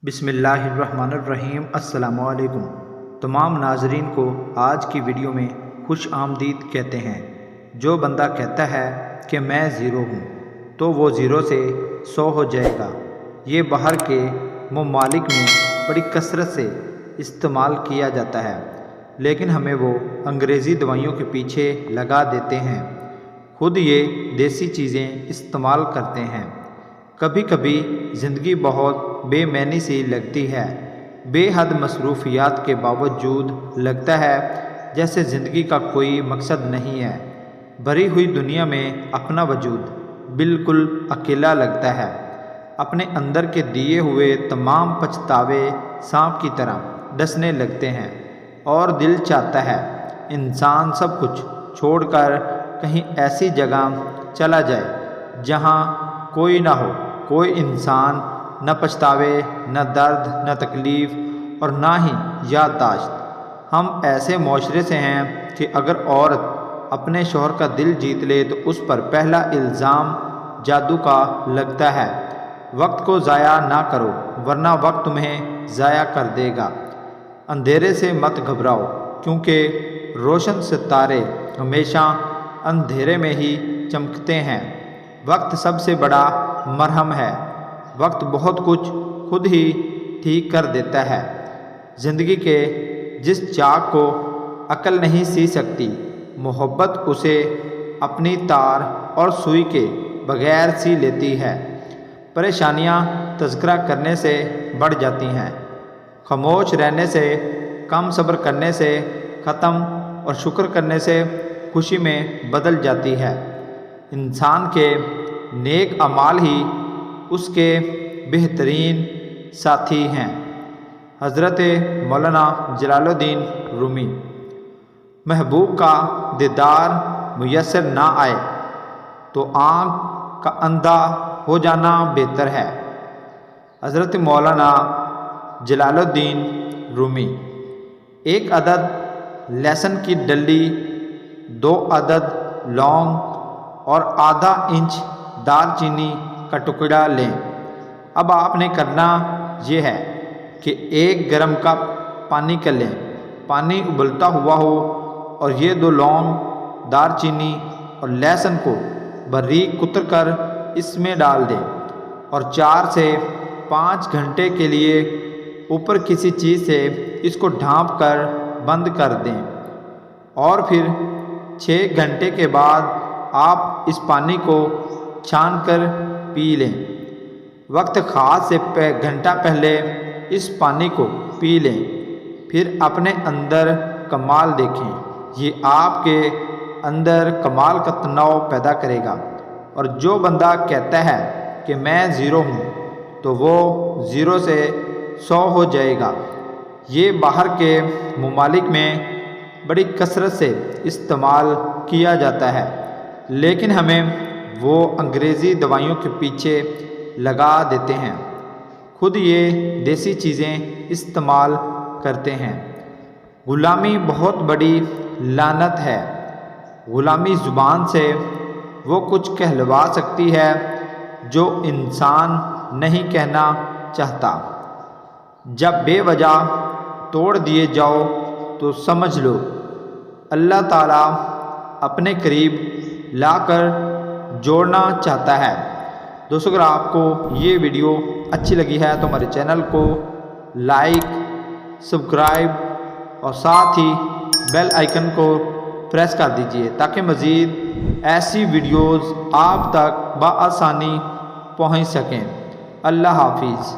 بسم اللہ الرحمن الرحیم۔ السلام علیکم تمام ناظرین کو آج کی ویڈیو میں خوش آمدید کہتے ہیں۔ جو بندہ کہتا ہے کہ میں زیرو ہوں تو وہ زیرو سے 100 ہو جائے گا۔ یہ باہر کے ممالک میں بڑی کثرت سے استعمال کیا جاتا ہے، لیکن ہمیں وہ انگریزی دوائیوں کے پیچھے لگا دیتے ہیں، خود یہ دیسی چیزیں استعمال کرتے ہیں۔ کبھی کبھی زندگی بہت بے معنی سی لگتی ہے، بے حد مصروفیات کے باوجود لگتا ہے جیسے زندگی کا کوئی مقصد نہیں ہے۔ بھری ہوئی دنیا میں اپنا وجود بالکل اکیلا لگتا ہے۔ اپنے اندر کے دیے ہوئے تمام پچھتاوے سانپ کی طرح ڈسنے لگتے ہیں، اور دل چاہتا ہے انسان سب کچھ چھوڑ کر کہیں ایسی جگہ چلا جائے جہاں کوئی نہ ہو، کوئی انسان، نہ پچھتاوے، نہ درد، نہ تکلیف، اور نہ ہی یادداشت۔ ہم ایسے معاشرے سے ہیں کہ اگر عورت اپنے شوہر کا دل جیت لے تو اس پر پہلا الزام جادو کا لگتا ہے۔ وقت کو ضائع نہ کرو ورنہ وقت تمہیں ضائع کر دے گا۔ اندھیرے سے مت گھبراؤ کیونکہ روشن ستارے ہمیشہ اندھیرے میں ہی چمکتے ہیں۔ وقت سب سے بڑا مرہم ہے۔ وقت بہت کچھ خود ہی ٹھیک کر دیتا ہے۔ زندگی کے جس چاک کو عقل نہیں سی سکتی، محبت اسے اپنی تار اور سوئی کے بغیر سی لیتی ہے۔ پریشانیاں تذکرہ کرنے سے بڑھ جاتی ہیں، خاموش رہنے سے، کم صبر کرنے سے ختم، اور شکر کرنے سے خوشی میں بدل جاتی ہے۔ انسان کے نیک اعمال ہی اس کے بہترین ساتھی ہیں۔ حضرت مولانا جلال الدین رومی۔ محبوب کا دیدار میسر نہ آئے تو آنکھ کا اندھا ہو جانا بہتر ہے۔ حضرت مولانا جلال الدین رومی۔ ایک عدد لہسن کی ڈلی، 2 عدد لونگ اور آدھا انچ دال چینی کا ٹکڑا لیں۔ اب آپ نے کرنا یہ ہے کہ 1 گرم کپ پانی کر لیں، پانی ابلتا ہوا ہو، اور یہ 2 لونگ، دار چینی اور لہسن کو باریک کتر کر اس میں ڈال دیں، اور 4 سے 5 گھنٹے کے لیے اوپر کسی چیز سے اس کو ڈھانپ کر بند کر دیں، اور پھر 6 گھنٹے کے بعد آپ اس پانی کو چھان کر پی لیں۔ وقت خاص سے گھنٹہ پہلے اس پانی کو پی لیں، پھر اپنے اندر کمال دیکھیں۔ یہ آپ کے اندر کمال کا تناؤ پیدا کرے گا، اور جو بندہ کہتا ہے کہ میں زیرو ہوں تو وہ زیرو سے 100 ہو جائے گا۔ یہ باہر کے ممالک میں بڑی کثرت سے استعمال کیا جاتا ہے، لیکن ہمیں وہ انگریزی دوائیوں کے پیچھے لگا دیتے ہیں، خود یہ دیسی چیزیں استعمال کرتے ہیں۔ غلامی بہت بڑی لعنت ہے۔ غلامی زبان سے وہ کچھ کہلوا سکتی ہے جو انسان نہیں کہنا چاہتا۔ جب بے وجہ توڑ دیے جاؤ تو سمجھ لو اللہ تعالیٰ اپنے قریب لا کر جوڑنا چاہتا ہے۔ دوستو، اگر آپ کو یہ ویڈیو اچھی لگی ہے تو ہمارے چینل کو لائک، سبسکرائب اور ساتھ ہی بیل آئیکن کو پریس کر دیجئے تاکہ مزید ایسی ویڈیوز آپ تک بآسانی پہنچ سکیں۔ اللہ حافظ۔